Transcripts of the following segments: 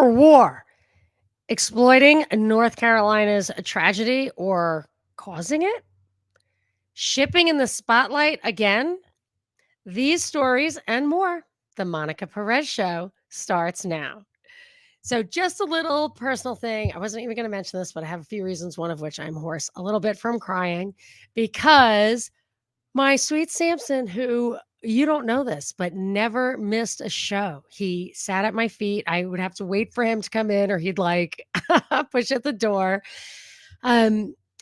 or war? Exploiting North Carolina's tragedy or causing it? Shipping in the spotlight again? These stories and more. The Monica Perez Show starts now. So, just a little personal thing. I wasn't even going to mention this, but I have a few reasons, one of which I'm hoarse a little bit from crying because my sweet Samson, who you don't know this, but never missed a show. He sat at my feet. I would have to wait for him to come in, or he'd like push at the door.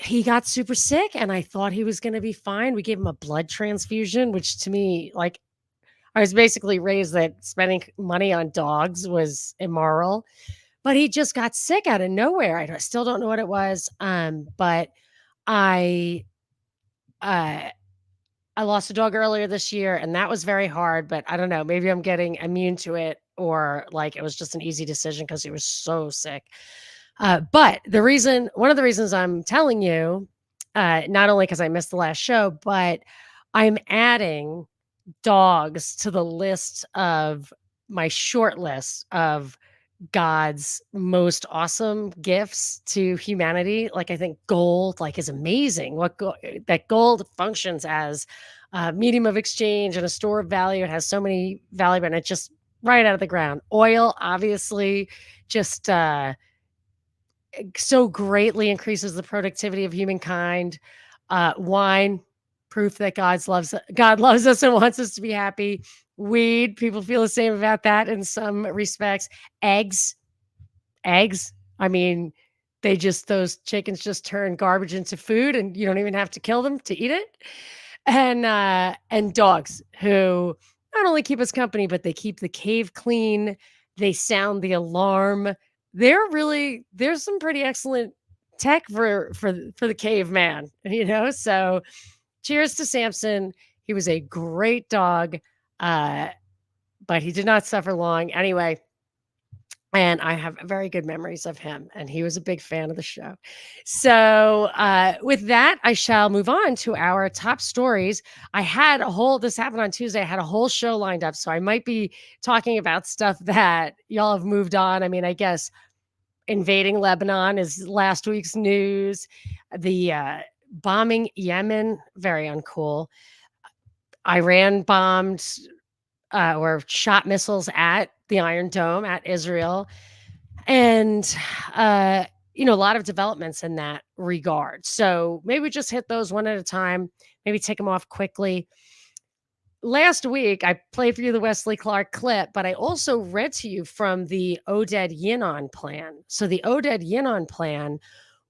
He got super sick, and I thought he was going to be fine. We gave him a blood transfusion, which to me, like, I was basically raised that spending money on dogs was immoral, but he just got sick out of nowhere. Still don't know what it was. But I, uh, I lost a dog earlier this year, and that was very hard, but I don't know, maybe I'm getting immune to it or, like, it was just an easy decision because he was so sick. But one of the reasons I'm telling you, not only because I missed the last show, but I'm adding dogs to the list of my short list of God's most awesome gifts to humanity. Like, I think gold, like, is amazing. That gold functions as a medium of exchange and a store of value. It has so many value, and it just right out of the ground. Oil, obviously, just so greatly increases the productivity of humankind. Wine, proof that God loves us and wants us to be happy. Weed, people feel the same about that in some respects. Eggs, eggs. I mean, those chickens just turn garbage into food, and you don't even have to kill them to eat it. And dogs, who not only keep us company, but they keep the cave clean. They sound the alarm. There's some pretty excellent tech for the caveman, you know? So cheers to Samson. He was a great dog, uh, but he did not suffer long. Anyway, and I have very good memories of him, and he was a big fan of the show. So, with that, I shall move on to our top stories. This happened on Tuesday. I had a whole show lined up, so I might be talking about stuff that y'all have moved on. I mean, I guess invading Lebanon is last week's news. The bombing Yemen, very uncool. Iran bombed or shot missiles at the Iron Dome at Israel. And, a lot of developments in that regard. So maybe we just hit those one at a time, maybe take them off quickly. Last week, I played for you the Wesley Clark clip, but I also read to you from the Oded Yinon plan. So the Oded Yinon plan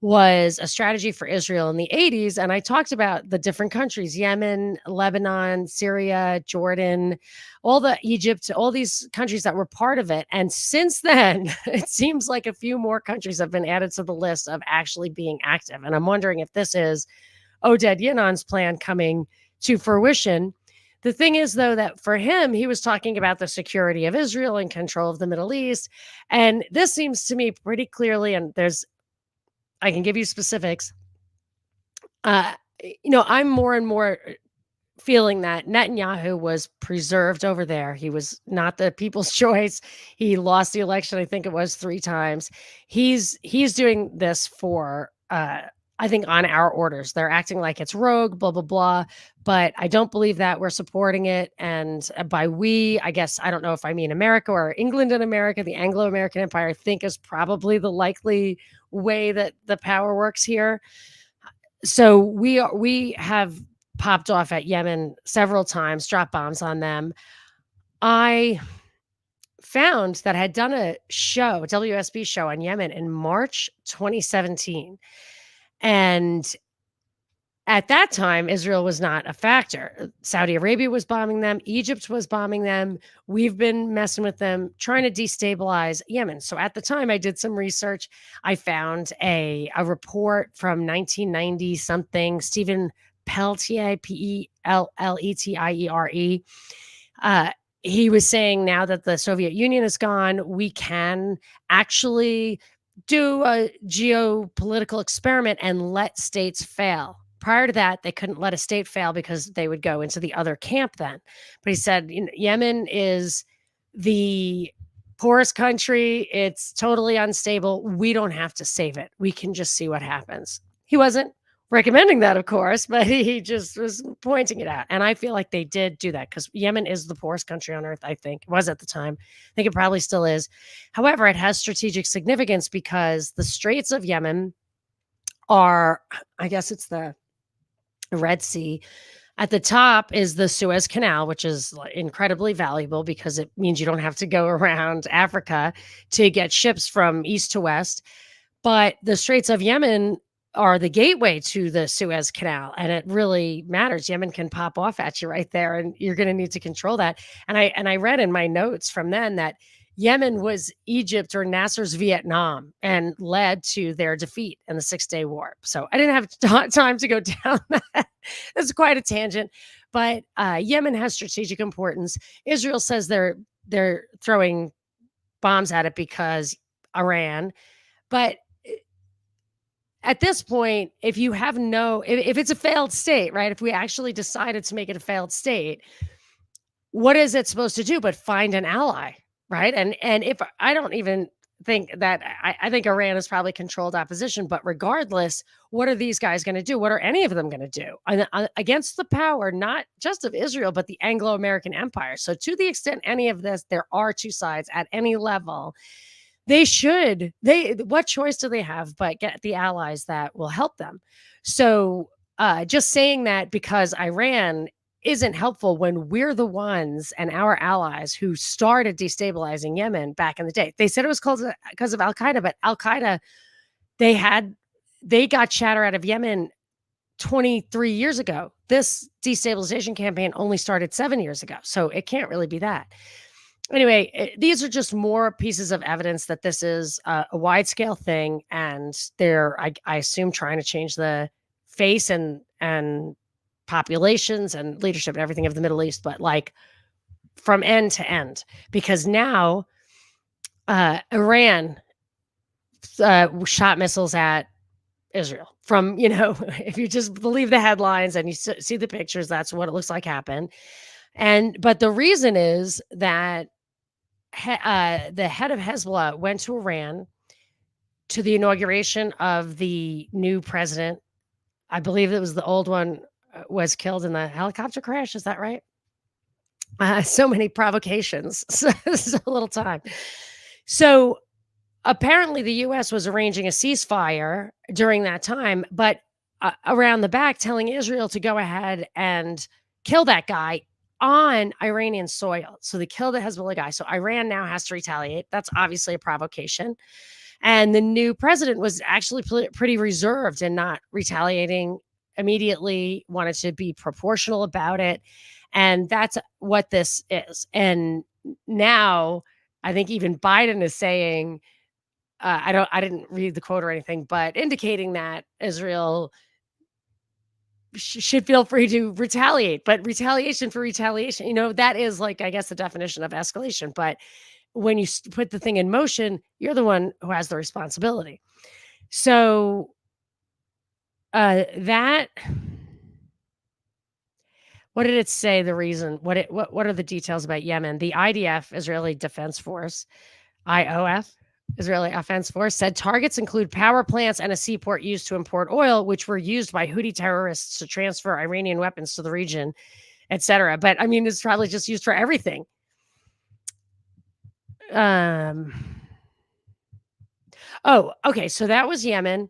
was a strategy for Israel in the 80s. And I talked about the different countries: Yemen, Lebanon, Syria, Jordan, Egypt, all these countries that were part of it. And since then, it seems like a few more countries have been added to the list of actually being active. And I'm wondering if this is Oded Yinon's plan coming to fruition. The thing is, though, that for him, he was talking about the security of Israel and control of the Middle East. And this seems to me pretty clearly, and I can give you specifics. I'm more and more feeling that Netanyahu was preserved over there. He was not the people's choice. He lost the election, I think it was 3 times. He's doing this for I think on our orders. They're acting like it's rogue, blah, blah, blah. But I don't believe that. We're supporting it. And by we, I guess, I don't know if I mean America or England and America, the Anglo-American Empire, I think is probably the likely way that the power works here. So we have popped off at Yemen several times, dropped bombs on them. I found that I had done a WSB show on Yemen in March 2017. And at that time, Israel was not a factor. Saudi Arabia was bombing them. Egypt was bombing them. We've been messing with them, trying to destabilize Yemen. So at the time, I did some research. I found a report from 1990 something, Stephen Peltier, Pelletiere. He was saying now that the Soviet Union is gone, we can actually do a geopolitical experiment and let states fail. Prior to that, they couldn't let a state fail because they would go into the other camp then. But he said Yemen is the Poorest country, it's totally unstable. We don't have to save it. We can just see what happens. He wasn't recommending that, of course, but he just was pointing it out. And I feel like they did do that because Yemen is the poorest country on earth, I think. It was at the time. I think it probably still is. However, it has strategic significance because the Straits of Yemen are, I guess it's the Red Sea. At the top is the Suez Canal, which is incredibly valuable because it means you don't have to go around Africa to get ships from east to west. But the Straits of Yemen are the gateway to the Suez Canal, and it really matters. Yemen can pop off at you right there, and you're going to need to control that. And I read in my notes from then that Yemen was Egypt or Nasser's Vietnam and led to their defeat in the Six-Day War. So I didn't have time to go down that. That's quite a tangent, but Yemen has strategic importance. Israel says they're throwing bombs at it because Iran, but at this point, if you have if it's a failed state, right? If we actually decided to make it a failed state, what is it supposed to do but find an ally, right? And if I don't even think that I think Iran is probably controlled opposition, but regardless, what are these guys going to do? What are any of them going to do against the power, not just of Israel, but the Anglo-American Empire? So to the extent any of this, there are two sides at any level. What choice do they have but get the allies that will help them? So just saying that because Iran isn't helpful when we're the ones and our allies who started destabilizing Yemen back in the day. They said it was because of Al Qaeda, but Al Qaeda, they got chatter out of Yemen 23 years ago. This destabilization campaign only started 7 years ago. So it can't really be that. Anyway, these are just more pieces of evidence that this is a wide scale thing, and they're, I assume, trying to change the face and populations and leadership and everything of the Middle East, but like from end to end, because now Iran shot missiles at Israel from, if you just believe the headlines and you see the pictures, that's what it looks like happened. But the reason is that the head of Hezbollah went to Iran to the inauguration of the new president. I believe it was the old one was killed in the helicopter crash. Is that right? So many provocations. So little time. So apparently the U.S. was arranging a ceasefire during that time, but around the back telling Israel to go ahead and kill that guy on Iranian soil. So they killed the Hezbollah guy. So Iran now has to retaliate. That's obviously a provocation. And the new president was actually pretty reserved and not retaliating immediately, wanted to be proportional about it. And that's what this is. And now I think even Biden is saying, I didn't read the quote or anything, but indicating that Israel should feel free to retaliate, but retaliation for retaliation, that is like, I guess, the definition of escalation. But when you put the thing in motion, you're the one who has the responsibility. So that, what did it say? The reason, what are the details about Yemen? The IDF, Israeli Defense Force, IOF, Israeli Offense Force, said targets include power plants and a seaport used to import oil, which were used by Houthi terrorists to transfer Iranian weapons to the region, etc. But I mean, it's probably just used for everything. Oh, okay. So that was Yemen.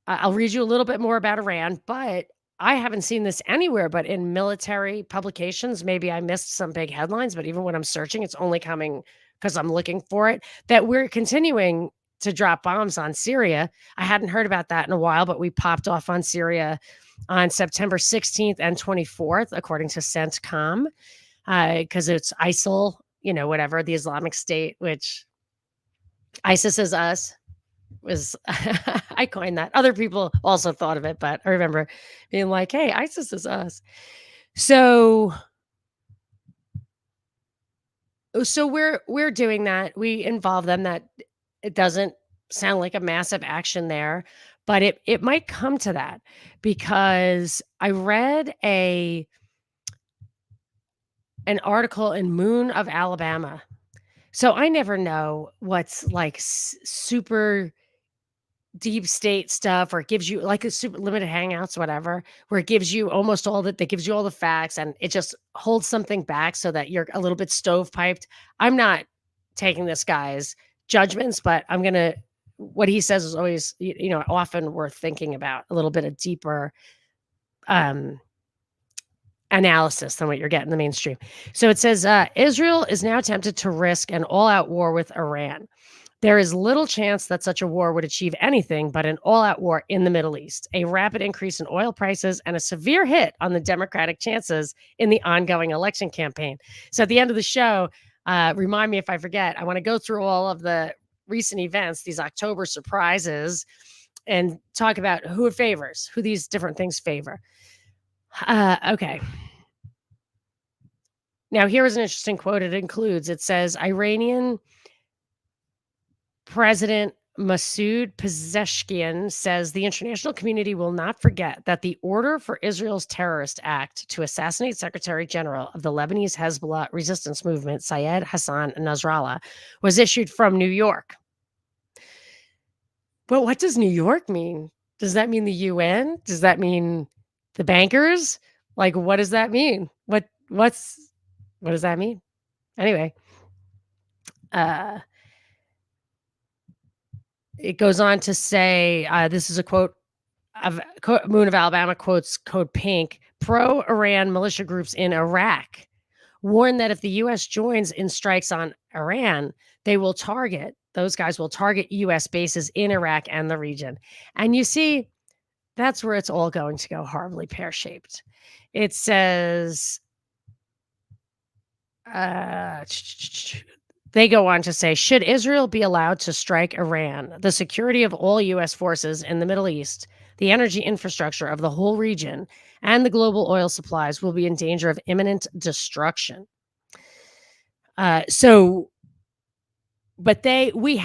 I'll read you a little bit more about Iran, but I haven't seen this anywhere but in military publications. Maybe I missed some big headlines, but even when I'm searching, it's only coming because I'm looking for it, that we're continuing to drop bombs on Syria. I hadn't heard about that in a while, but we popped off on Syria on September 16th and 24th, according to CENTCOM, because it's ISIL, whatever, the Islamic State, which ISIS is us. I coined that. Other people also thought of it, but I remember being like, hey, ISIS is us. So we're doing that. We involve them. That it doesn't sound like a massive action there, but it might come to that, because I read an article in Moon of Alabama. So I never know what's like super deep state stuff, or it gives you like a super limited hangouts, whatever, where it gives you almost all that gives you all the facts and it just holds something back so that you're a little bit stovepiped. I'm not taking this guy's judgments, but I'm gonna what he says is always often worth thinking about a little bit of deeper um analysis than what you're getting in the mainstream. So it says Israel is now tempted to risk an all-out war with Iran. There is little chance that such a war would achieve anything but an all out war in the Middle East, a rapid increase in oil prices, and a severe hit on the Democratic chances in the ongoing election campaign. So at the end of the show, remind me if I forget, I want to go through all of the recent events, these October surprises, and talk about who it favors, who these different things favor. Okay. Now, here is an interesting quote. It says, Iranian President Masoud Pezeshkian says the international community will not forget that the order for Israel's terrorist act to assassinate Secretary General of the Lebanese Hezbollah resistance movement, Syed Hassan Nasrallah, was issued from New York. But what does New York mean? Does that mean the UN? Does that mean the bankers? Like, what does that mean? What does that mean? Anyway, uh, it goes on to say, this is a quote of Moon of Alabama quotes Code Pink, pro-Iran militia groups in Iraq warn that if the U.S. joins in strikes on Iran, those guys will target U.S. bases in Iraq and the region. And you see, that's where it's all going to go horribly pear-shaped. It says, they go on to say, should Israel be allowed to strike Iran, the security of all U.S. forces in the Middle East, the energy infrastructure of the whole region, and the global oil supplies will be in danger of imminent destruction. But we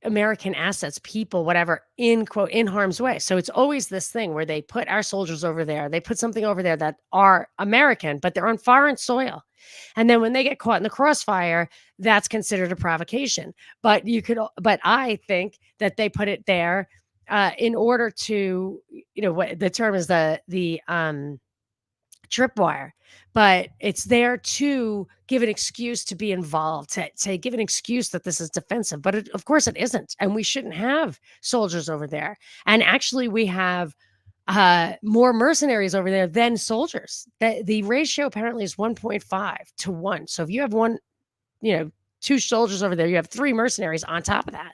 American assets, people, whatever, in quote, in harm's way. So it's always this thing where they put our soldiers over there, they put something over there that are American, but they're on foreign soil. And then when they get caught in the crossfire, that's considered a provocation. But I think that they put it there in order to, what the term is, the tripwire, but it's there to give an excuse to be involved, to give an excuse that this is defensive. But of course it isn't. And we shouldn't have soldiers over there. And actually, we have more mercenaries over there than soldiers. The ratio apparently is 1.5 to 1. So if you have two soldiers over there, you have 3 mercenaries on top of that.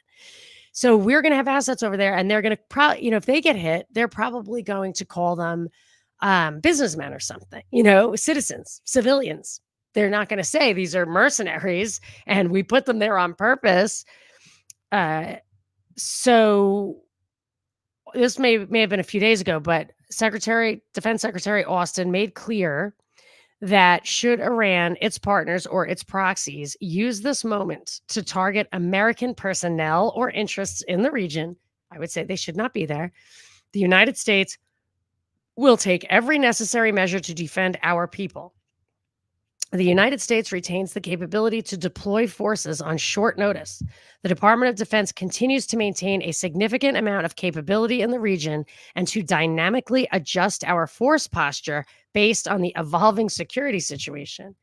So we're going to have assets over there, and they're going to probably, if they get hit, they're probably going to call them businessmen or something, citizens, civilians. They're not going to say these are mercenaries and we put them there on purpose. So this may have been a few days ago, but Defense Secretary Austin made clear that should Iran, its partners, or its proxies use this moment to target American personnel or interests in the region, I would say they should not be there. The United States will take every necessary measure to defend our people. The United States retains the capability to deploy forces on short notice. The Department of Defense continues to maintain a significant amount of capability in the region and to dynamically adjust our force posture based on the evolving security situation.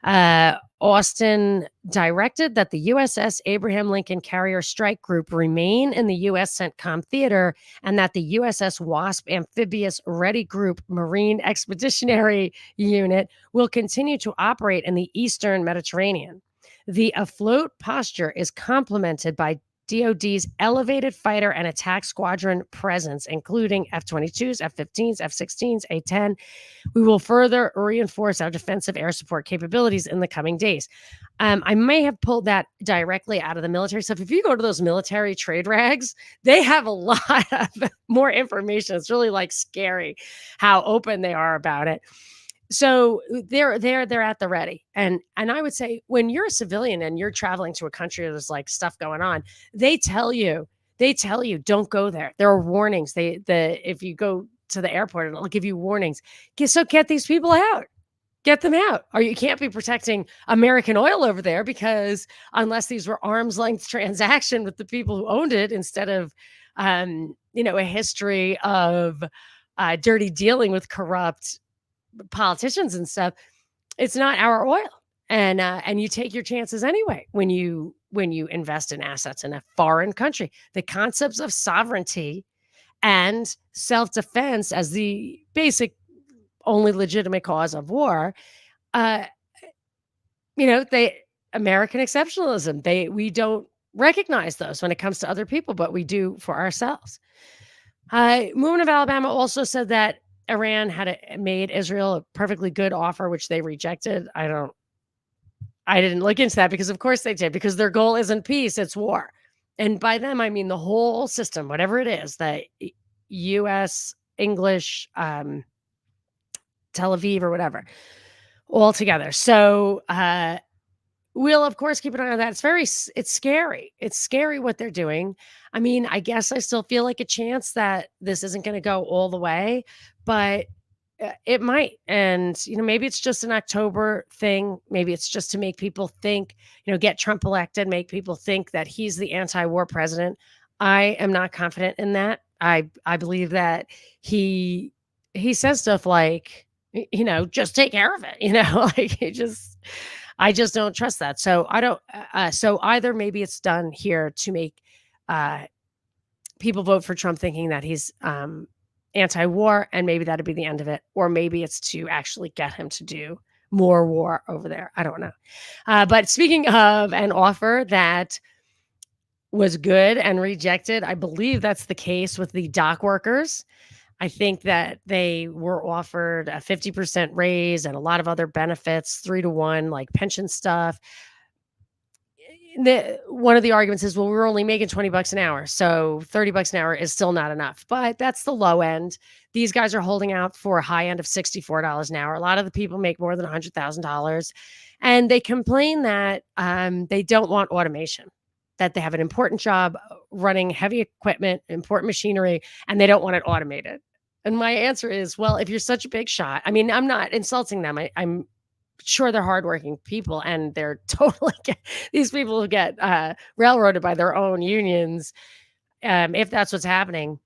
Austin directed that the USS Abraham Lincoln Carrier Strike Group remain in the U.S. CENTCOM theater and that the USS Wasp Amphibious Ready Group Marine Expeditionary Unit will continue to operate in the Eastern Mediterranean. The afloat posture is complemented by DoD's elevated fighter and attack squadron presence, including F-22s, F-15s, F-16s, A-10. We will further reinforce our defensive air support capabilities in the coming days. I may have pulled that directly out of the military stuff. If you go to those military trade rags, they have a lot of more information. It's really like scary how open they are about it. So they're at the ready. And I would say when you're a civilian and you're traveling to a country where there's like stuff going on, they tell you don't go there. There are warnings. If you go to the airport, it'll give you warnings. So get these people out. Get them out. Or you can't be protecting American oil over there because unless these were arm's length transaction with the people who owned it instead of, a history of dirty dealing with corrupt politicians and stuff, it's not our oil. And you take your chances anyway when you invest in assets in a foreign country. The concepts of sovereignty and self-defense as the basic only legitimate cause of war, uh, they American exceptionalism. We don't recognize those when it comes to other people, but we do for ourselves. Movement of Alabama also said that Iran had made Israel a perfectly good offer, which they rejected. I didn't look into that because, of course, they did, because their goal isn't peace, it's war. And by them, I mean the whole system, whatever it is, the U.S., English, Tel Aviv, or whatever, all together. So we'll, of course, keep an eye on that. It's scary. It's scary what they're doing. I mean, I guess I still feel like a chance that this isn't going to go all the way, but it might. And, maybe it's just an October thing. Maybe it's just to make people think, get Trump elected, make people think that he's the anti-war president. I am not confident in that. I believe that he says stuff like, just take care of it, like I just don't trust that. So I don't. So either maybe it's done here to make people vote for Trump, thinking that he's anti-war, and maybe that'd be the end of it, or maybe it's to actually get him to do more war over there. I don't know. But speaking of an offer that was good and rejected, I believe that's the case with the dock workers. I think that they were offered a 50% raise and a lot of other benefits, 3-to-1, like pension stuff. One of the arguments is, well, we're only making $20 an hour, so $30 an hour is still not enough. But that's the low end. These guys are holding out for a high end of $64 an hour. A lot of the people make more than $100,000, and they complain that they don't want automation, that they have an important job running heavy equipment, important machinery, and they don't want it automated. And my answer is, well, if you're such a big shot, I mean, I'm not insulting them. I'm sure they're hardworking people, and they're totally these people who get railroaded by their own unions. If that's what's happening,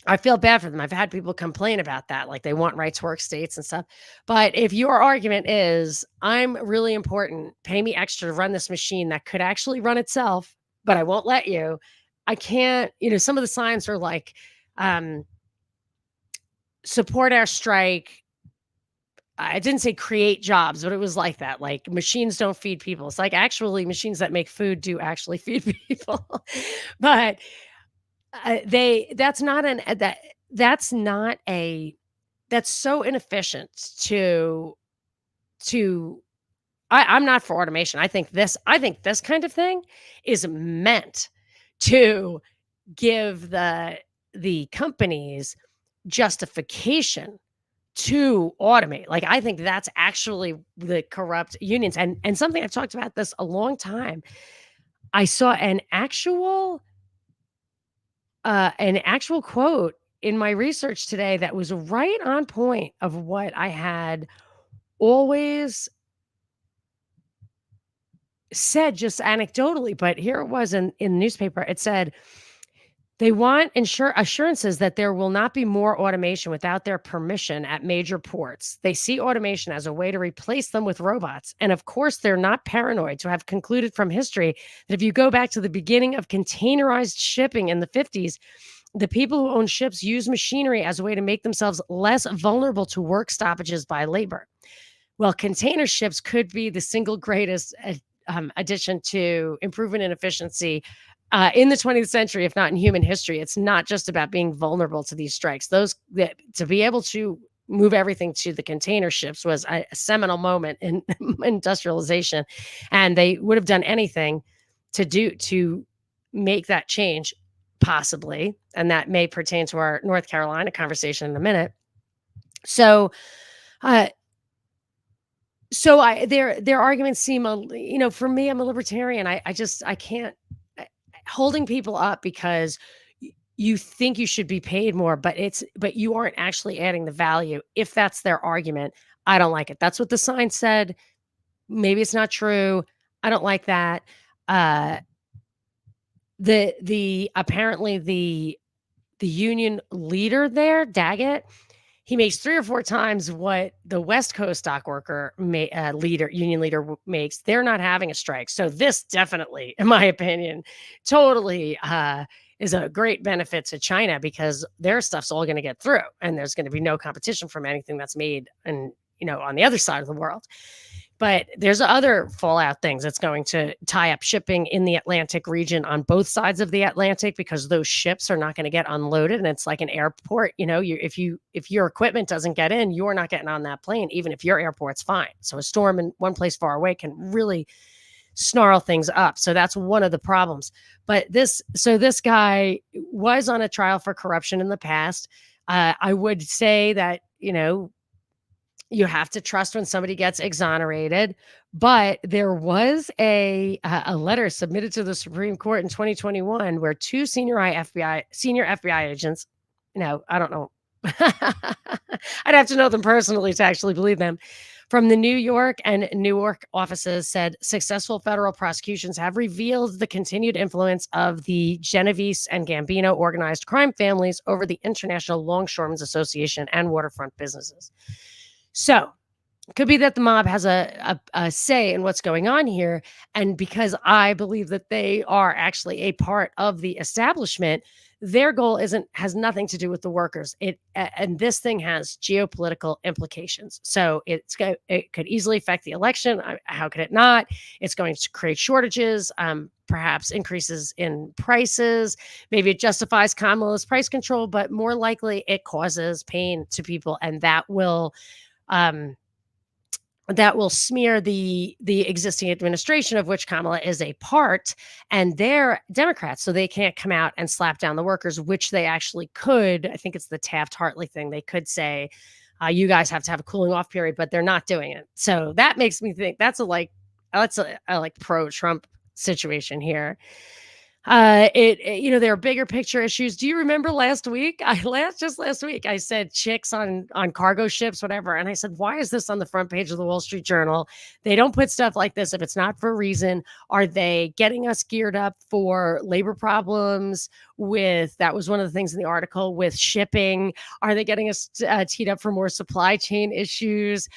I feel bad for them. I've had people complain about that, like they want right to work states and stuff. But if your argument is, I'm really important, pay me extra to run this machine that could actually run itself, but I won't let you. I can't, some of the signs are like, support our strike. I didn't say create jobs, but it was like that. Like, machines don't feed people. It's like, actually, machines that make food do actually feed people. But that's so inefficient I'm not for automation. I think this kind of thing is meant to give the companies justification to automate. Like, I think that's actually the corrupt unions. And something, I've talked about this a long time. I saw an actual quote in my research today that was right on point of what I had always said, just anecdotally, but here it was in the newspaper. It said, they want assurances that there will not be more automation without their permission at major ports. They see automation as a way to replace them with robots. And of course, they're not paranoid to have concluded from history that if you go back to the beginning of containerized shipping in the 50s, the people who own ships use machinery as a way to make themselves less vulnerable to work stoppages by labor. Well, container ships could be the single greatest addition to improvement in efficiency in the 20th century, if not in human history. It's not just about being vulnerable to these strikes. To be able to move everything to the container ships was a seminal moment in industrialization, and they would have done anything to make that change, possibly. And that may pertain to our North Carolina conversation in a minute. So, their arguments seem, for me, I'm a libertarian. I can't holding people up because you think you should be paid more, but you aren't actually adding the value. If that's their argument, I don't like it. That's what the sign said. Maybe it's not true. I don't like that. Uh, the apparently the union leader there, Daggett, he makes 3 or 4 times what the West Coast dock worker union leader makes. They're not having a strike. So this definitely, in my opinion, totally, is a great benefit to China because their stuff's all gonna get through, and there's gonna be no competition from anything that's made on the other side of the world. But there's other fallout things that's going to tie up shipping in the Atlantic region on both sides of the Atlantic because those ships are not going to get unloaded, and it's like an airport. If your equipment doesn't get in, you're not getting on that plane, even if your airport's fine. So a storm in one place far away can really snarl things up. So that's one of the problems. But this guy was on a trial for corruption in the past. I would say that you have to trust when somebody gets exonerated, but there was a letter submitted to the Supreme Court in 2021 where 2 senior FBI agents, I don't know. I'd have to know them personally to actually believe them. From the New York and Newark offices said successful federal prosecutions have revealed the continued influence of the Genovese and Gambino organized crime families over the International Longshoremen's Association and waterfront businesses. So it could be that the mob has a say in what's going on here. And because I believe that they are actually a part of the establishment, their goal has nothing to do with the workers. And this thing has geopolitical implications. So it could easily affect the election. How could it not? It's going to create shortages, perhaps increases in prices. Maybe it justifies Kamala's price control, but more likely it causes pain to people, and um, that will smear the existing administration of which Kamala is a part, and they're Democrats, so they can't come out and slap down the workers, which they actually could. I think it's the Taft-Hartley thing. They could say, you guys have to have a cooling off period, but they're not doing it. So that makes me think that's a pro-Trump situation here. There are bigger picture issues. Do you remember last week? Just last week, I said chicks on cargo ships, whatever. And I said, why is this on the front page of the Wall Street Journal? They don't put stuff like this if it's not for a reason. Are they getting us geared up for labor problems that was one of the things in the article with shipping? Are they getting us teed up for more supply chain issues?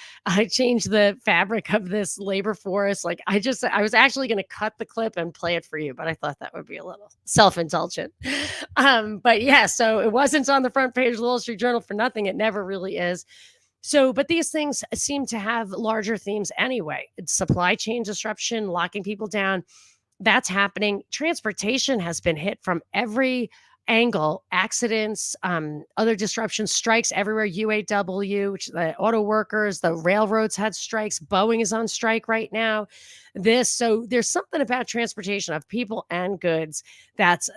Change the fabric of this labor force. I was actually going to cut the clip and play it for you, but I thought that would be a little self-indulgent. But yeah, so it wasn't on the front page of the Wall Street Journal for nothing. It never really is. So, but these things seem to have larger themes anyway. It's supply chain disruption, locking people down. That's happening. Transportation has been hit from every angle. Accidents, other disruptions, strikes everywhere. UAW, which the auto workers, the railroads had strikes. Boeing is on strike right now. So there's something about transportation of people and goods that's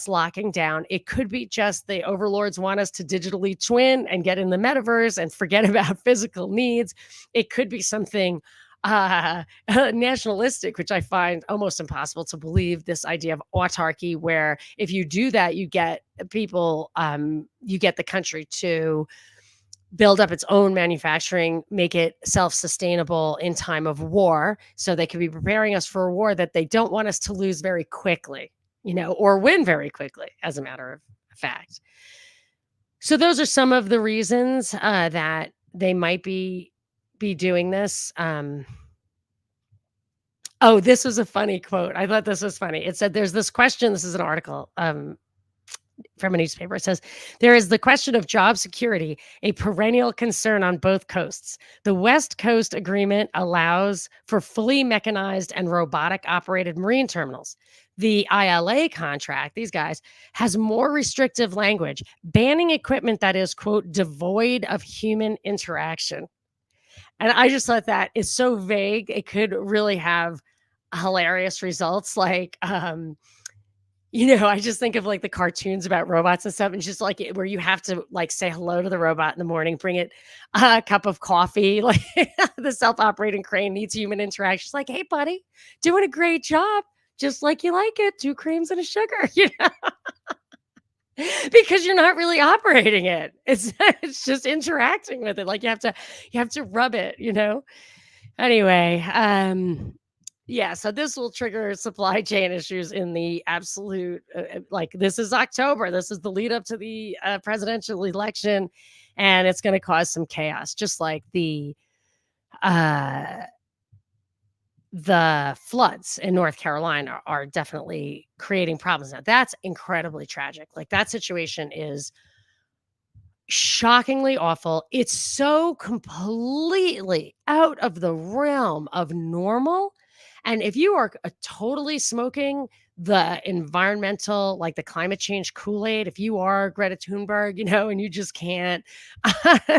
locking down. It could be just the overlords want us to digitally twin and get in the metaverse and forget about physical needs. It could be something nationalistic, which I find almost impossible to believe. This idea of autarky, where if you do that, you get people, you get the country to build up its own manufacturing, make it self-sustainable in time of war. So they could be preparing us for a war that they don't want us to lose very quickly, or win very quickly, as a matter of fact. So those are some of the reasons that they might be doing this. This was a funny quote. I thought this was funny. It said, there's this question. This is an article from a newspaper. It says, there is the question of job security, a perennial concern on both coasts. The West Coast Agreement allows for fully mechanized and robotic operated marine terminals. The ILA contract, these guys, has more restrictive language, banning equipment that is, quote, devoid of human interaction. And I just thought that is so vague. It could really have hilarious results. I just think of the cartoons about robots and stuff, and just where you have to say hello to the robot in the morning, bring it a cup of coffee. The self-operating crane needs human interaction. It's like, hey, buddy, doing a great job, just like you like it. 2 creams and a sugar. because you're not really operating it. It's just interacting with it. Like you have to rub it, you know? Anyway, yeah, so this will trigger supply chain issues in the absolute like this is October. This is the lead up to the presidential election, and it's going to cause some chaos, just like uh the floods in North Carolina are definitely creating problems. Now, that's incredibly tragic. Like, that situation is shockingly awful. It's so completely out of the realm of normal. And if you are totally smoking the environmental, like the climate change Kool-Aid, if you are Greta Thunberg, and you just can't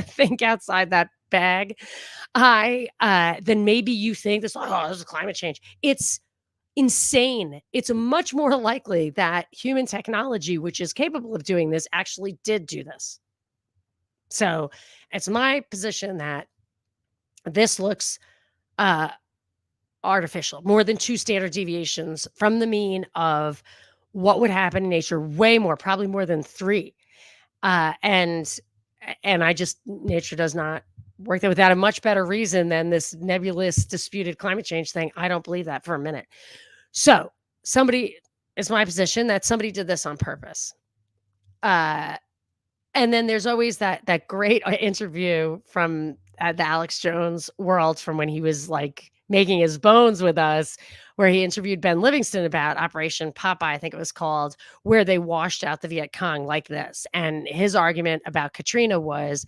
think outside that bag, then maybe you think this, oh, this is climate change. It's insane. It's much more likely that human technology, which is capable of doing this, actually did do this. So it's my position that this looks artificial, more than 2 standard deviations from the mean of what would happen in nature, way more, probably more than 3. And I just nature does not work there without a much better reason than this nebulous disputed climate change thing. I don't believe that for a minute. So it's my position that somebody did this on purpose. And then there's always that great interview from the Alex Jones world from when he was like making his bones with us, where he interviewed Ben Livingston about Operation Popeye, I think it was called, where they washed out the Viet Cong like this. And his argument about Katrina was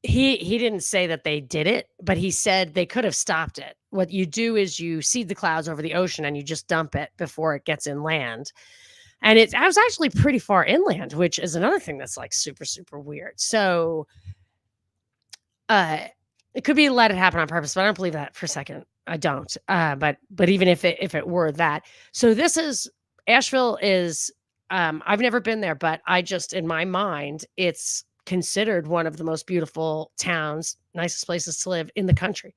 he didn't say that they did it, but he said they could have stopped it. What you do is you seed the clouds over the ocean and you just dump it before it gets inland. And I was actually pretty far inland, which is another thing that's like super, super weird. So it could be let it happen on purpose, but I don't believe that for a second. I don't. But even if it were that. So this is Asheville is I've never been there, but I just in my mind, it's considered one of the most beautiful towns, nicest places to live in the country.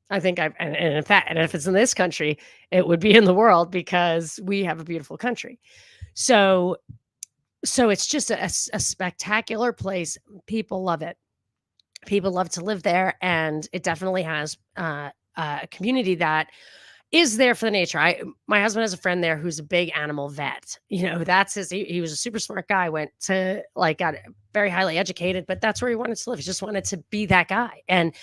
I think and in fact, and if it's in this country, it would be in the world because we have a beautiful country. So it's just a spectacular place. People love it. People love to live there, and it definitely has a community that is there for the nature. My husband has a friend there who's a big animal vet. That's he was a super smart guy, got very highly educated, but that's where he wanted to live. He just wanted to be that guy. And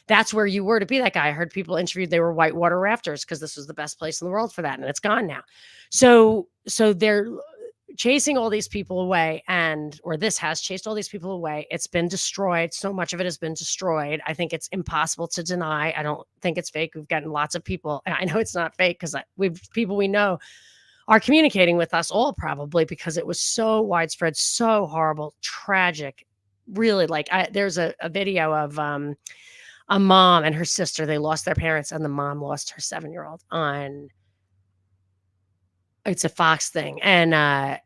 that's where you were to be that guy. I heard people interviewed, they were whitewater rafters because this was the best place in the world for that. And it's gone now. So they're chasing all these people away, or this has chased all these people away. It's been destroyed. So much of it has been destroyed. I think it's impossible to deny. I don't think it's fake. We've gotten lots of people. And I know it's not fake because people we know are communicating with us all probably because it was so widespread, so horrible, tragic. Really, there's a video of a mom and her sister. They lost their parents, and the mom lost her 7-year-old on. It's a Fox thing, and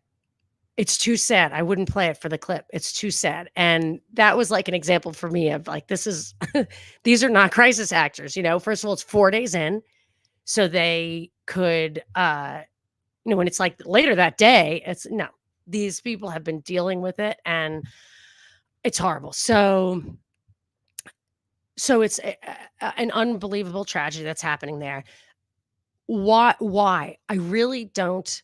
it's too sad. I wouldn't play it for the clip. It's too sad, and that was like an example for me of like this is these are not crisis actors. First of all, it's 4 days in, so they could, when it's like later that day, it's no. These people have been dealing with it, and it's horrible. So it's an unbelievable tragedy that's happening there. Why? I really don't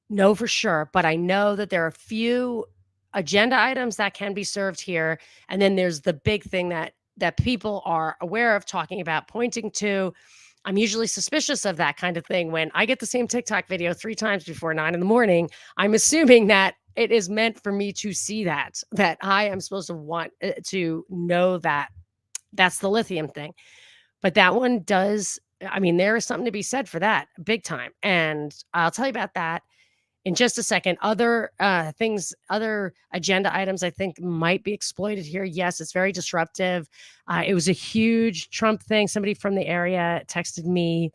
know for sure, but I know that there are a few agenda items that can be served here. And then there's the big thing that people are aware of, talking about, pointing to. I'm usually suspicious of that kind of thing. When I get the same TikTok video 3 times before 9 a.m, I'm assuming that it is meant for me to see that I am supposed to want to know that that's the lithium thing. But that one does. I mean, there is something to be said for that, big time. And I'll tell you about that in just a second. Other things, other agenda items I think might be exploited here. Yes, it's very disruptive. It was a huge Trump thing. Somebody from the area texted me,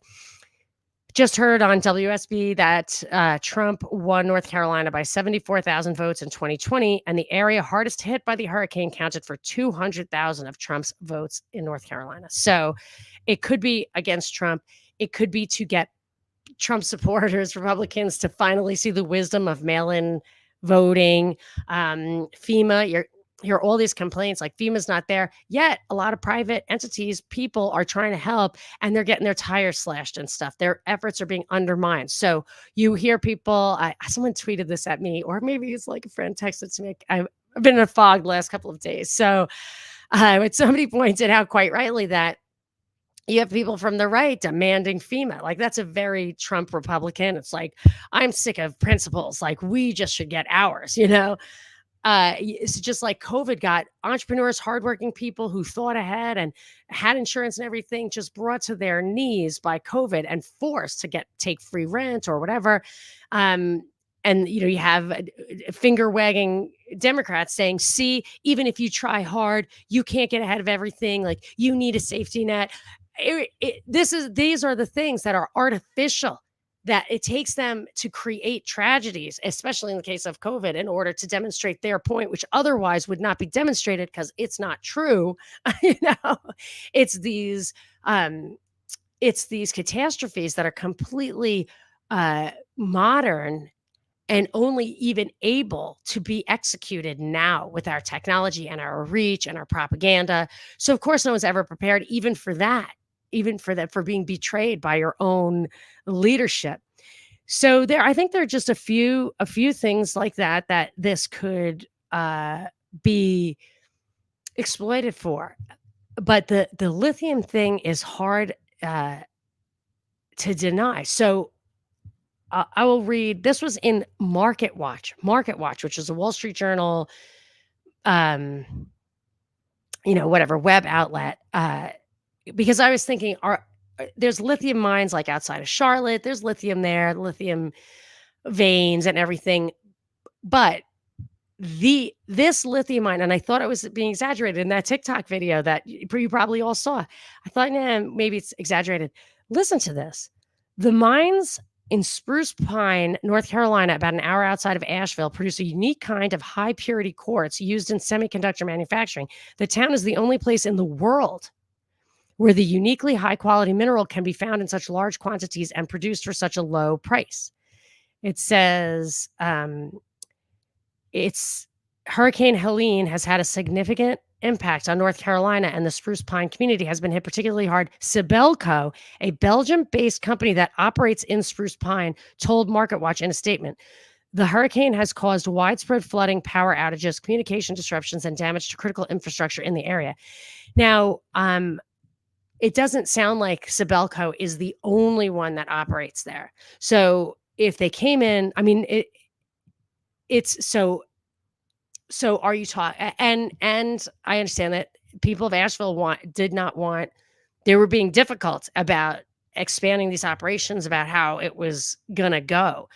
just heard on WSB that Trump won North Carolina by 74,000 votes in 2020, and the area hardest hit by the hurricane counted for 200,000 of Trump's votes in North Carolina. So it could be against Trump. It could be to get Trump supporters, Republicans, to finally see the wisdom of mail-in voting, FEMA. You're hear all these complaints like FEMA's not there. Yet a lot of private entities, people are trying to help and they're getting their tires slashed and stuff. Their efforts are being undermined. So you hear people, someone tweeted this at me, or maybe it's like a friend texted to me. I've been in a fog the last couple of days. So but somebody pointed out quite rightly that you have people from the right demanding FEMA. Like, that's a very Trump Republican. It's like, I'm sick of principles. Like, we just should get ours, you know? It's just like COVID got entrepreneurs, hardworking people who thought ahead and had insurance and everything just brought to their knees by COVID and forced to take free rent or whatever. Um, and you have finger wagging Democrats saying, "See, even if you try hard, you can't get ahead of everything. Like, you need a safety net." These are the things that are artificial, that it takes them to create tragedies, especially in the case of COVID, in order to demonstrate their point, which otherwise would not be demonstrated because it's not true. you know, it's these um, it's these catastrophes that are completely modern and only even able to be executed now with our technology and our reach and our propaganda. So of course, no one's ever prepared, even for that, for being betrayed by your own leadership. So I think there are just a few things like that that this could be exploited for. But the lithium thing is hard to deny. So I will read. This was in MarketWatch, which is a Wall Street Journal, um, whatever web outlet. Because I was thinking, there's lithium mines like outside of Charlotte. There's lithium there, lithium veins and everything. But this lithium mine, and I thought it was being exaggerated in that TikTok video that you probably all saw. I thought, nah, maybe it's exaggerated. Listen to this. The mines in Spruce Pine, North Carolina, about an hour outside of Asheville, produce a unique kind of high purity quartz used in semiconductor manufacturing. The town is the only place in the world where the uniquely high quality mineral can be found in such large quantities and produced for such a low price. It says Hurricane Helene has had a significant impact on North Carolina, and the Spruce Pine community has been hit particularly hard. Sibelco, a Belgium-based company that operates in Spruce Pine, told MarketWatch in a statement, the hurricane has caused widespread flooding, power outages, communication disruptions, and damage to critical infrastructure in the area. Now, it doesn't sound like Sibelco is the only one that operates there. So if they came in, I mean, it's so are you talking? And I understand that people of Asheville did not want, they were being difficult about expanding these operations, about how it was gonna go.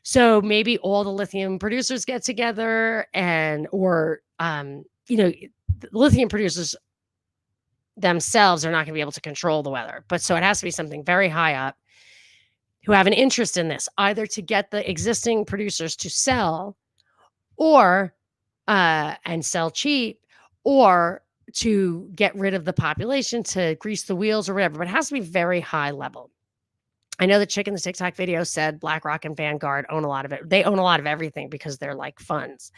So maybe all the lithium producers get together or the lithium producers themselves are not going to be able to control the weather. But so it has to be something very high up who have an interest in this, either to get the existing producers to sell or and sell cheap, or to get rid of the population, to grease the wheels or whatever. But it has to be very high level. I know the chick in the TikTok video said BlackRock and Vanguard own a lot of it. They own a lot of everything because they're like funds.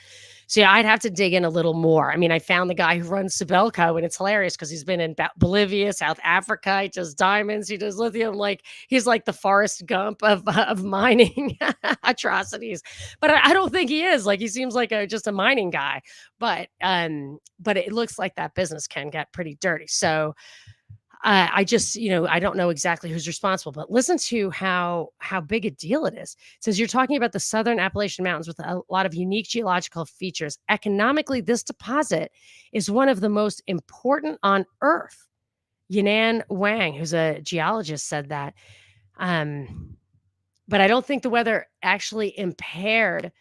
So yeah, I'd have to dig in a little more. I mean, I found the guy who runs Sibelco, and it's hilarious because he's been in Bolivia, South Africa. He does diamonds. He does lithium. Like, he's like the Forrest Gump of mining atrocities. But I don't think he is. Like, he seems like just a mining guy. But it looks like that business can get pretty dirty. So I just, I don't know exactly who's responsible, but listen to how big a deal it is. It says, you're talking about the Southern Appalachian Mountains with a lot of unique geological features. Economically, this deposit is one of the most important on Earth. Yanan Wang, who's a geologist, said that. But I don't think the weather actually impaired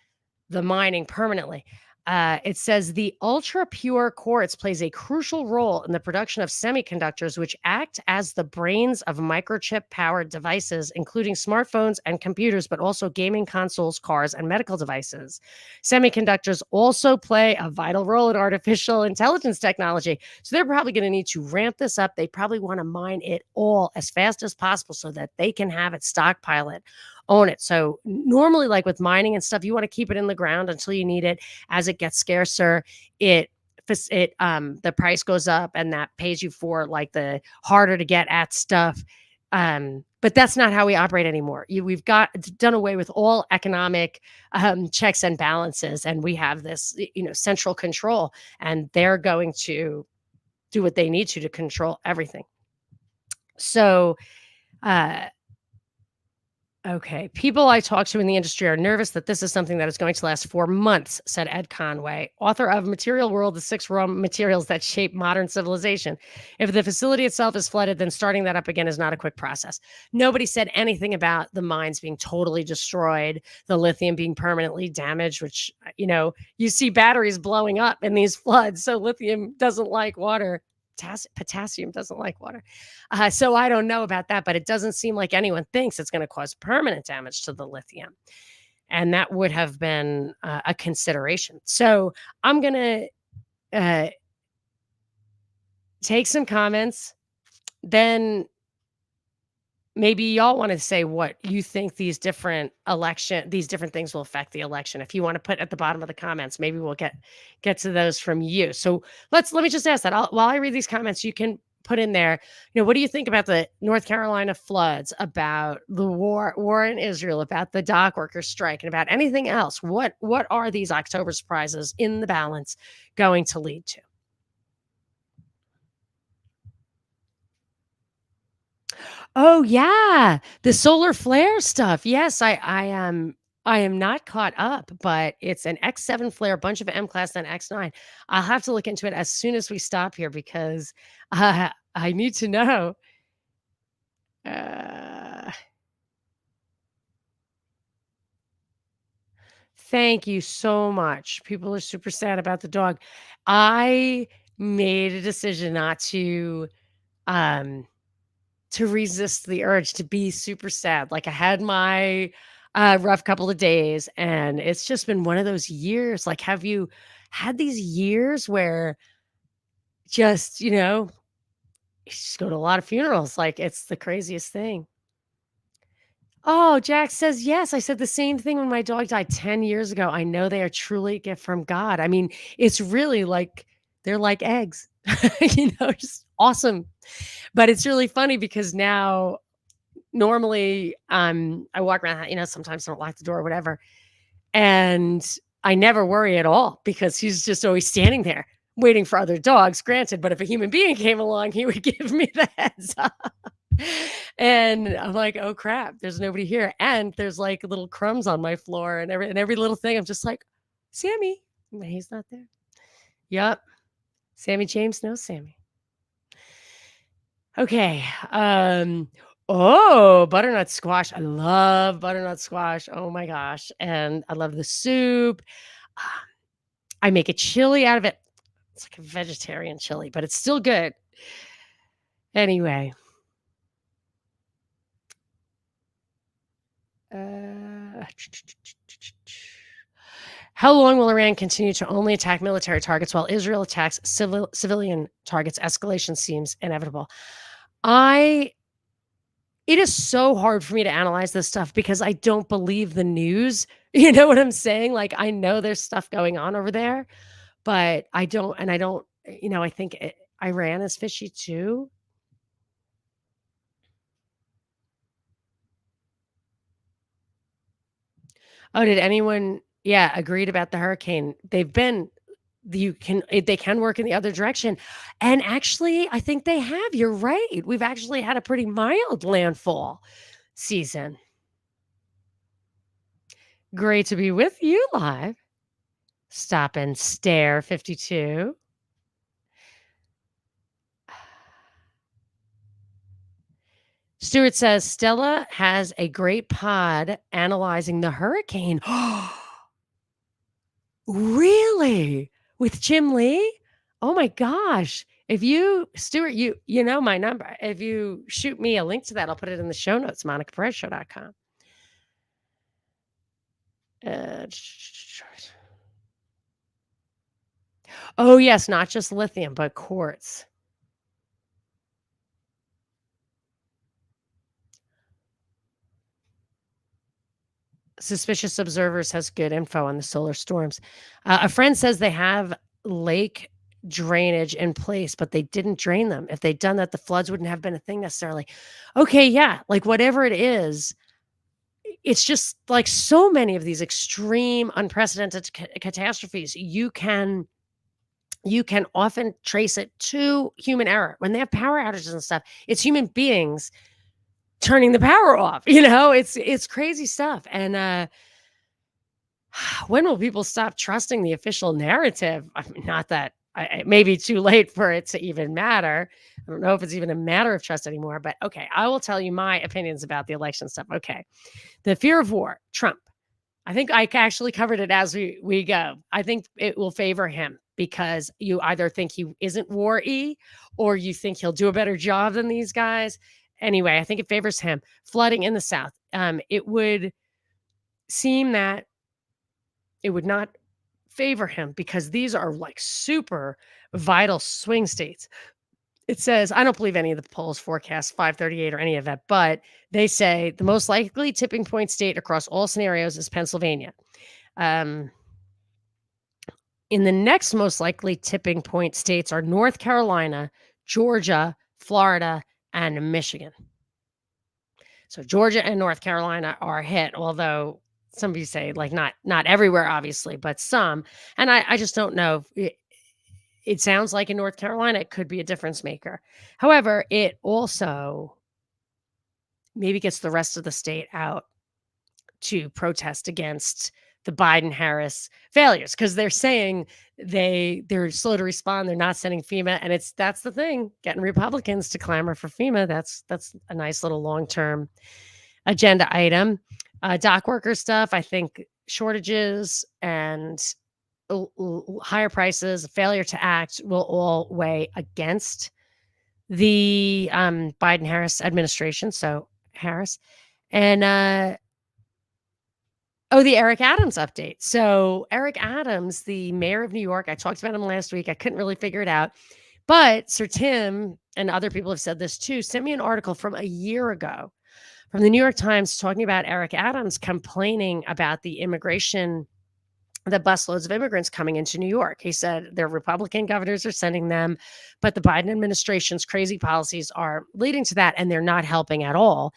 the mining permanently. It says the ultra pure quartz plays a crucial role in the production of semiconductors, which act as the brains of microchip powered devices, including smartphones and computers, but also gaming consoles, cars, and medical devices. Semiconductors also play a vital role in artificial intelligence technology. So they're probably going to need to ramp this up. They probably want to mine it all as fast as possible so that they can have it, stockpile it own it. So normally, like with mining and stuff, you want to keep it in the ground until you need it. As it gets scarcer, it the price goes up, and that pays you for like the harder to get at stuff. But that's not how we operate anymore. We've got done away with all economic checks and balances, and we have this, central control, and they're going to do what they need to control everything. So, uh, okay. People I talk to in the industry are nervous that this is something that is going to last for months, said Ed Conway, author of Material World, the Six Raw Materials That Shape Modern Civilization. If the facility itself is flooded, then starting that up again is not a quick process. Nobody said anything about the mines being totally destroyed, the lithium being permanently damaged, which, you see batteries blowing up in these floods. So lithium doesn't like water. Potassium doesn't like water. So I don't know about that, but it doesn't seem like anyone thinks it's going to cause permanent damage to the lithium. And that would have been a consideration. So I'm going to take some comments. Then maybe y'all want to say what you think these different things will affect the election. If you want to put at the bottom of the comments, maybe we'll get to those from you. So let me just ask that. While I read these comments, you can put in there, what do you think about the North Carolina floods, about the war in Israel, about the dock workers strike, and about anything else? What are these October surprises in the balance going to lead to? Oh yeah, the solar flare stuff. Yes, I am not caught up, but it's an X7 flare, a bunch of M class and X9. I'll have to look into it as soon as we stop here because I need to know. Uh, Thank you so much. People are super sad about the dog. I made a decision not um to resist the urge to be super sad. Like, I had my, rough couple of days, and it's just been one of those years. Like, have you had these years where just, you just go to a lot of funerals? Like, it's the craziest thing. Oh, Jack says, "Yes, I said the same thing when my dog died 10 years ago. I know they are truly a gift from God." I mean, it's really like they're like eggs, just awesome. But it's really funny because now normally, I walk around, sometimes I don't lock the door or whatever, and I never worry at all because he's just always standing there waiting for other dogs, granted, but if a human being came along, he would give me the heads up. And I'm like, "Oh crap, there's nobody here." And there's like little crumbs on my floor and every little thing. I'm just like, "Sammy." And he's not there. Yep. Sammy James knows Sammy. Okay. Butternut squash. I love butternut squash. Oh my gosh. And I love the soup. Um, I make a chili out of it. It's like a vegetarian chili, but it's still good. Anyway. Uh, how long will Iran continue to only attack military targets while Israel attacks civilian targets? Escalation seems inevitable. I It is so hard for me to analyze this stuff because I don't believe the news. You know what I'm saying? Like, I know there's stuff going on over there, but I don't, I think Iran is fishy too. Oh, did anyone, yeah, agreed about the hurricane? They can work in the other direction. And actually, I think they have. You're right. We've actually had a pretty mild landfall season. Great to be with you live. Stop and stare 52. Stuart says Stella has a great pod analyzing the hurricane. Really? With Jim Lee? Oh my gosh. If you, Stuart, you know my number. If you shoot me a link to that, I'll put it in the show notes, monicaperezshow.com. Uh, oh yes, not just lithium, but quartz. Suspicious observers has good info on the solar storms. A friend says they have lake drainage in place, but they didn't drain them. If they'd done that, the floods wouldn't have been a thing necessarily. Okay, yeah, like whatever it is, it's just like so many of these extreme, unprecedented catastrophes. You can often trace it to human error. When they have power outages and stuff, it's human beings turning the power off. It's crazy stuff. And when will people stop trusting the official narrative? I mean, not that it may be too late for it to even matter. I don't know if it's even a matter of trust anymore, but okay, I will tell you my opinions about the election stuff. Okay. The fear of war, Trump. I think I actually covered it as we go. I think it will favor him because you either think he isn't war-y or you think he'll do a better job than these guys. Anyway, I think it favors him. Flooding in the South. It would seem that it would not favor him because these are like super vital swing states. It says, I don't believe any of the polls forecast 538 or any of that, but they say the most likely tipping point state across all scenarios is Pennsylvania. In the next most likely tipping point states are North Carolina, Georgia, Florida, and Michigan. So Georgia and North Carolina are hit, although some of you say like not everywhere, obviously, but some. And I just don't know. It sounds like in North Carolina, it could be a difference maker. However, it also maybe gets the rest of the state out to protest against the Biden-Harris failures because they're saying they're slow to respond. They're not sending FEMA, and that's the thing, getting Republicans to clamor for FEMA. That's a nice little long-term agenda item. Dock worker stuff, I think shortages and higher prices, failure to act will all weigh against the Biden-Harris administration. So Harris and the Eric Adams update. So Eric Adams, the mayor of New York, I talked about him last week. I couldn't really figure it out, but Sir Tim and other people have said this too. Sent me an article from a year ago from the New York Times talking about Eric Adams complaining about the busloads of immigrants coming into New York. He said their Republican governors are sending them, but the Biden administration's crazy policies are leading to that, and they're not helping at all.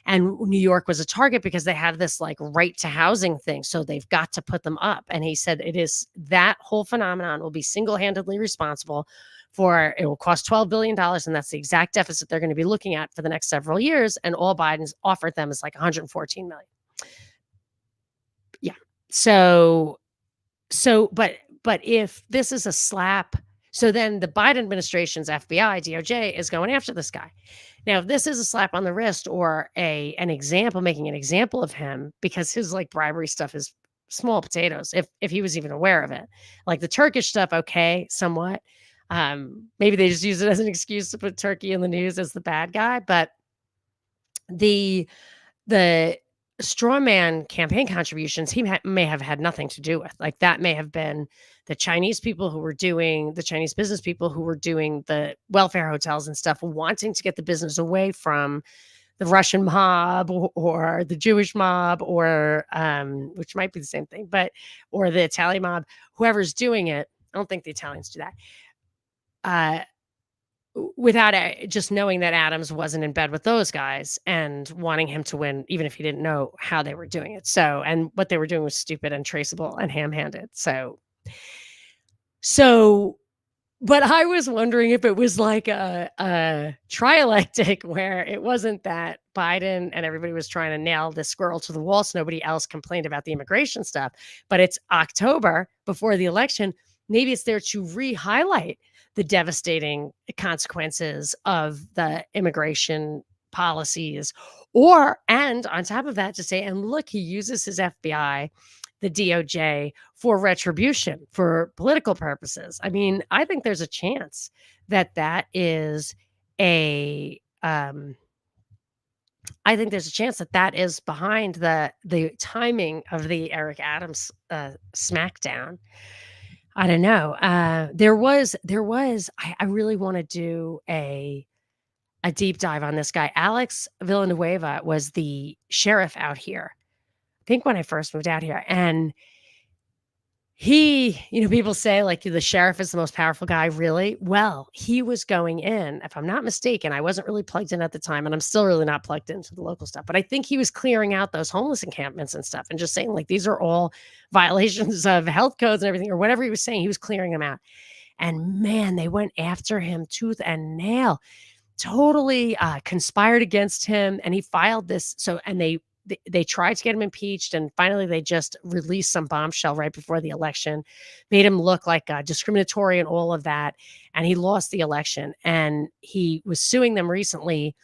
And New York was a target because they have this like right to housing thing. So they've got to put them up. And he said it is that whole phenomenon will be single-handedly responsible for it will cost $12 billion. And that's the exact deficit they're going to be looking at for the next several years. And all Biden's offered them is like 114 million. Yeah. But if this is a slap, so then the Biden administration's FBI, DOJ is going after this guy. Now, if this is a slap on the wrist or an example, making an example of him, because his like bribery stuff is small potatoes, if he was even aware of it. Like the Turkish stuff, okay, somewhat. Maybe they just use it as an excuse to put Turkey in the news as the bad guy, but the straw man campaign contributions he may have had nothing to do with. Like that may have been the Chinese people who were doing the Chinese business people who were doing the welfare hotels and stuff, wanting to get the business away from the Russian mob or the Jewish mob or which might be the same thing, or the Italian mob, whoever's doing it. I don't think the Italians do that. Without just knowing that Adams wasn't in bed with those guys and wanting him to win, even if he didn't know how they were doing it. So, and what they were doing was stupid and traceable and ham-handed. So, but I was wondering if it was like a trialectic where it wasn't that Biden and everybody was trying to nail this squirrel to the wall so nobody else complained about the immigration stuff, but it's October before the election. Maybe it's there to re-highlight the devastating consequences of the immigration policies, and on top of that to say, and look, he uses his FBI, the DOJ for retribution, for political purposes. I mean, I think there's a chance that is behind the timing of the Eric Adams smackdown. I don't know. There was. I really want to do a deep dive on this guy. Alex Villanueva was the sheriff out here think when I first moved out here, and people say like the sheriff is the most powerful guy, really? Well, he was going in, if I'm not mistaken, I wasn't really plugged in at the time, and I'm still really not plugged into the local stuff, but I think he was clearing out those homeless encampments and stuff and just saying like these are all violations of health codes and everything, or whatever he was saying, he was clearing them out. And man, they went after him tooth and nail, totally conspired against him. And he filed this. So, and they tried to get him impeached, and finally they just released some bombshell right before the election, made him look like discriminatory and all of that. And he lost the election, and he was suing them recently,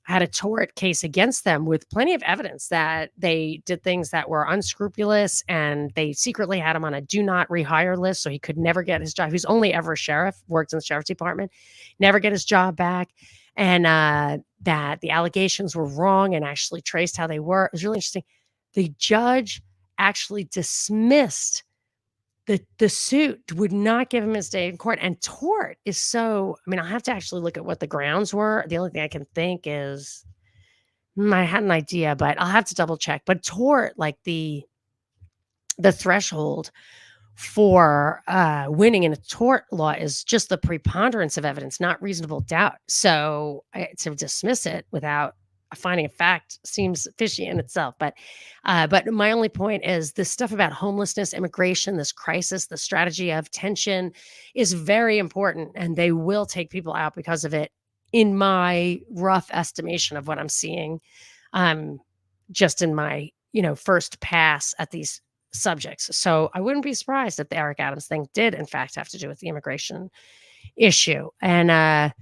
had a tort case against them with plenty of evidence that they did things that were unscrupulous, and they secretly had him on a do not rehire list. So he could never get his job. He's only ever a sheriff, worked in the sheriff's department, never get his job back. And that the allegations were wrong and actually traced how they were. It was really interesting. The judge actually dismissed the suit, would not give him his day in court. And tort is so, I mean, I'll have to actually look at what the grounds were. The only thing I can think is, I had an idea, but I'll have to double check. But tort, like the threshold for winning in a tort law is just the preponderance of evidence, not reasonable doubt. So to dismiss it without a finding of fact seems fishy in itself. But my only point is this stuff about homelessness, immigration, this crisis, the strategy of tension is very important, and they will take people out because of it, in my rough estimation of what I'm seeing, just in my first pass at these subjects. So I wouldn't be surprised if the Eric Adams thing did in fact have to do with the immigration issue. And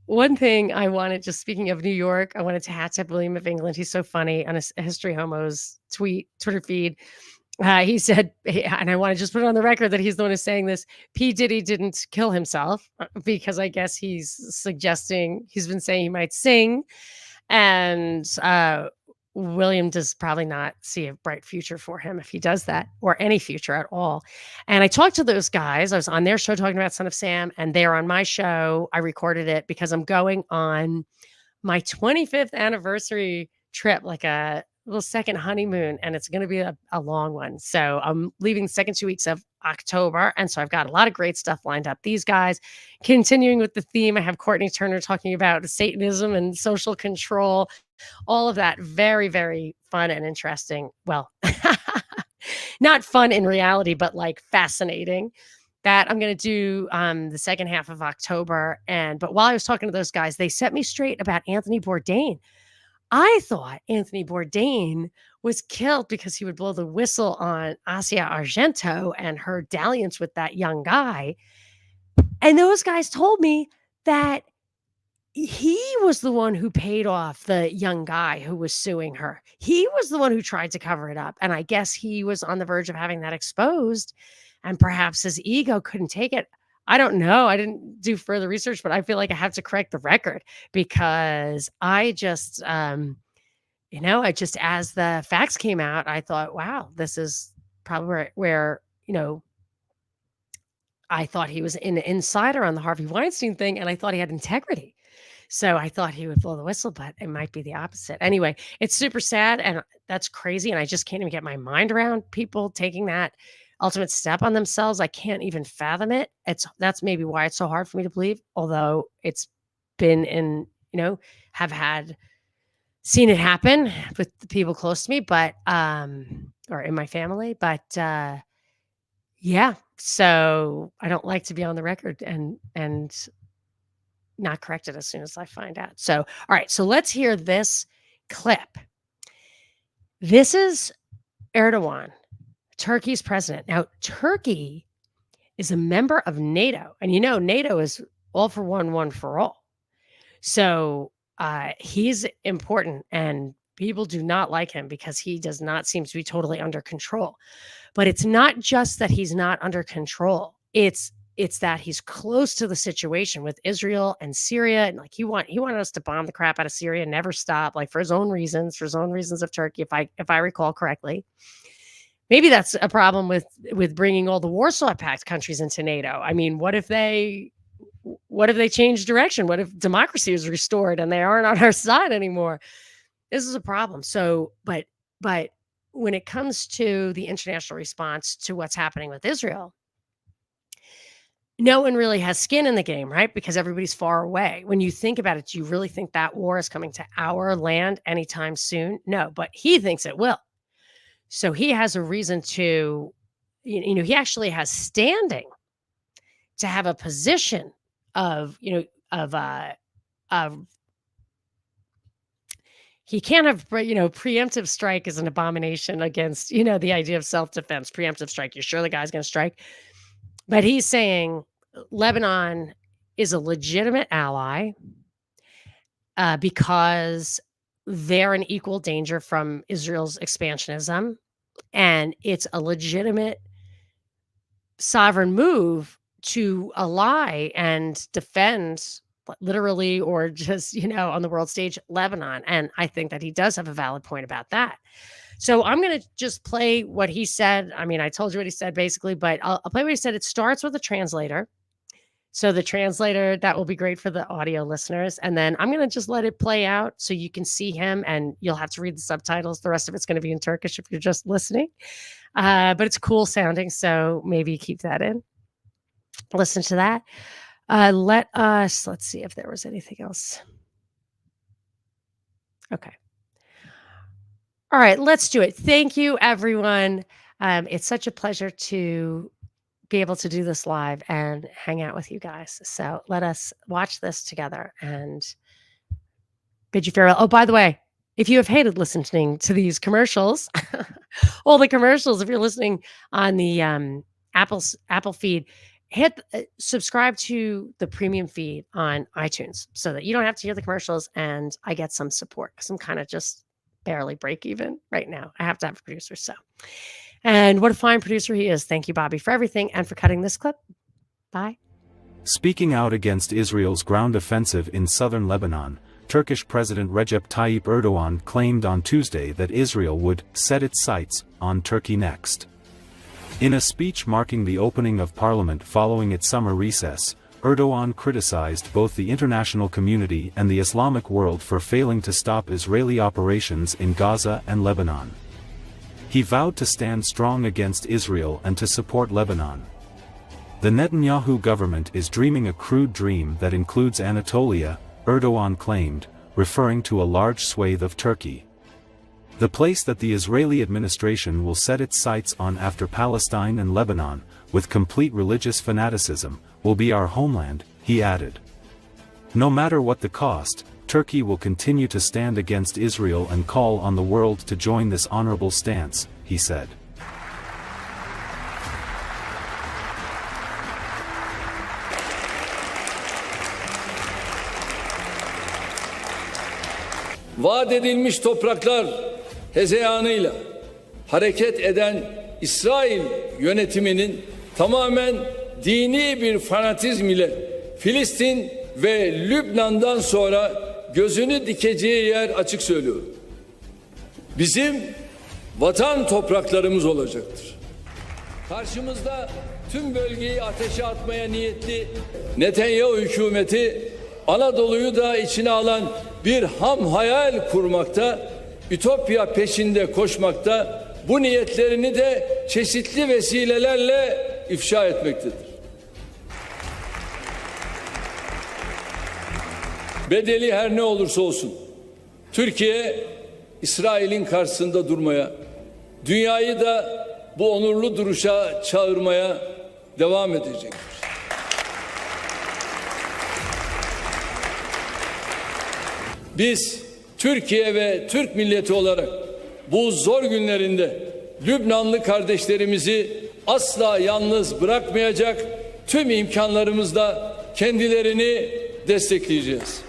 one thing I wanted, just speaking of New York, I wanted to hatch up William of England. He's so funny on a History Homo's Twitter feed. He said, and I want to just put it on the record that he's the one who's saying this, P. Diddy didn't kill himself, because I guess he's suggesting, he's been saying he might sing. And William does probably not see a bright future for him if he does that, or any future at all. And I talked to those guys. I was on their show talking about Son of Sam, and they're on my show. I recorded it because I'm going on my 25th anniversary trip, like a little second honeymoon, and it's going to be a long one. So I'm leaving the second 2 weeks of October, and so I've got a lot of great stuff lined up. These guys, continuing with the theme, I have Courtney Turner talking about Satanism and social control, all of that. Very, very fun and interesting. Well, not fun in reality, but like fascinating. That I'm going to do the second half of October. But while I was talking to those guys, they set me straight about Anthony Bourdain. I thought Anthony Bourdain was killed because he would blow the whistle on Asia Argento and her dalliance with that young guy. And those guys told me that he was the one who paid off the young guy who was suing her. He was the one who tried to cover it up. And I guess he was on the verge of having that exposed, and perhaps his ego couldn't take it. I don't know. I didn't do further research, but I feel like I have to correct the record, because I just, as the facts came out, I thought, wow, this is probably where I thought he was an insider on the Harvey Weinstein thing, and I thought he had integrity. So I thought he would blow the whistle, but it might be the opposite. Anyway, it's super sad, and that's crazy. And I just can't even get my mind around people taking that ultimate step on themselves. I can't even fathom it. That's maybe why it's so hard for me to believe, although it's been seen it happen with the people close to me, but or in my family. But yeah, so I don't like to be on the record and not correct it as soon as I find out. So, all right, so let's hear this clip. This is Erdogan, Turkey's president. Now, Turkey is a member of NATO, and NATO is all for one for all. So he's important, and people do not like him because he does not seem to be totally under control. But it's not just that he's not under control. It's that he's close to the situation with Israel and Syria, and like he wanted us to bomb the crap out of Syria, never stop, like for his own reasons of Turkey, if I recall correctly. Maybe that's a problem with bringing all the Warsaw Pact countries into NATO. I mean, what if they change direction? What if democracy is restored and they aren't on our side anymore? This is a problem. So, but But when it comes to the international response to what's happening with Israel, no one really has skin in the game, right? Because everybody's far away. When you think about it, do you really think that war is coming to our land anytime soon? No, but he thinks it will. So he has a reason to, he actually has standing to have a position of, of he can't have, preemptive strike is an abomination against, the idea of self-defense, preemptive strike. You're sure the guy's going to strike? But he's saying Lebanon is a legitimate ally because they're in equal danger from Israel's expansionism. And it's a legitimate sovereign move to ally and defend, literally or just, on the world stage, Lebanon. And I think that he does have a valid point about that. So I'm going to just play what he said. I mean, I told you what he said basically, but I'll play what he said. It starts with a translator. So the translator, that will be great for the audio listeners. And then I'm going to just let it play out so you can see him and you'll have to read the subtitles. The rest of it's going to be in Turkish if you're just listening. But it's cool sounding. So maybe keep that in. Listen to that. Let's see if there was anything else. Okay. All right, let's do it. Thank you, everyone. It's such a pleasure to be able to do this live and hang out with you guys. So let us watch this together and bid you farewell. Oh, by the way, if you have hated listening to these commercials, all the commercials, if you're listening on the Apple feed, hit subscribe to the premium feed on iTunes so that you don't have to hear the commercials and I get some support because I'm kind of just barely break even right now. I have to have a producer. So, and what a fine producer he is. Thank you, Bobby, for everything and for cutting this clip. Bye. Speaking out against Israel's ground offensive in southern Lebanon, Turkish President Recep Tayyip Erdogan claimed on Tuesday that Israel would set its sights on Turkey next. In a speech marking the opening of parliament following its summer recess, Erdogan criticized both the international community and the Islamic world for failing to stop Israeli operations in Gaza and Lebanon. He vowed to stand strong against Israel and to support Lebanon. The Netanyahu government is dreaming a crude dream that includes Anatolia, Erdogan claimed, referring to a large swathe of Turkey. The place that the Israeli administration will set its sights on after Palestine and Lebanon, with complete religious fanaticism, will be our homeland, he added. No matter what the cost, Turkey will continue to stand against Israel and call on the world to join this honorable stance, he said. Vaat edilmiş topraklar hezeyanıyla hareket eden İsrail yönetiminin tamamen dini bir fanatizm ile Filistin ve Lübnan'dan sonra gözünü dikeceği yer açık söylüyorum. Bizim vatan topraklarımız olacaktır. Karşımızda tüm bölgeyi ateşe atmaya niyetli Netanyahu hükümeti Anadolu'yu da içine alan bir ham hayal kurmakta, ütopya peşinde koşmakta, bu niyetlerini de çeşitli vesilelerle ifşa etmektedir. Bedeli her ne olursa olsun, Türkiye, İsrail'in karşısında durmaya, dünyayı da bu onurlu duruşa çağırmaya devam edecektir. Biz Türkiye ve Türk milleti olarak bu zor günlerinde Lübnanlı kardeşlerimizi asla yalnız bırakmayacak, tüm imkanlarımızla kendilerini destekleyeceğiz.